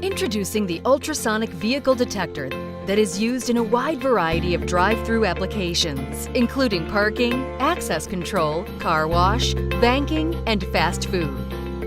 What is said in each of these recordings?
Introducing the ultrasonic vehicle detector that is used in a wide variety of drive-thru applications, including parking, access control, car wash, banking, and fast food.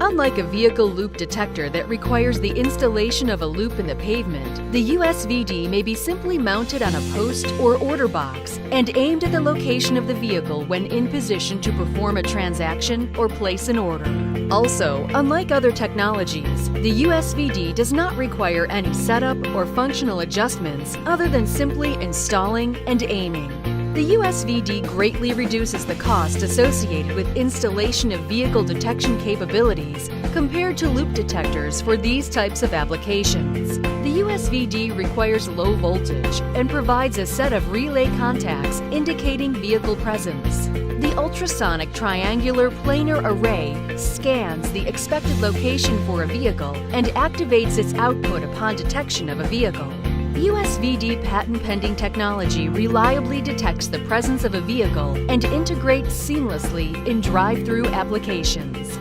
Unlike a vehicle loop detector that requires the installation of a loop in the pavement, the USVD may be simply mounted on a post or order box and aimed at the location of the vehicle when in position to perform a transaction or place an order. Also, unlike other technologies, the USVD does not require any setup or functional adjustments other than simply installing and aiming. The USVD greatly reduces the cost associated with installation of vehicle detection capabilities compared to loop detectors for these types of applications. The USVD requires low voltage and provides a set of relay contacts indicating vehicle presence. The ultrasonic Triangular Planar Array scans the expected location for a vehicle and activates its output upon detection of a vehicle. USVD patent-pending technology reliably detects the presence of a vehicle and integrates seamlessly in drive-thru applications.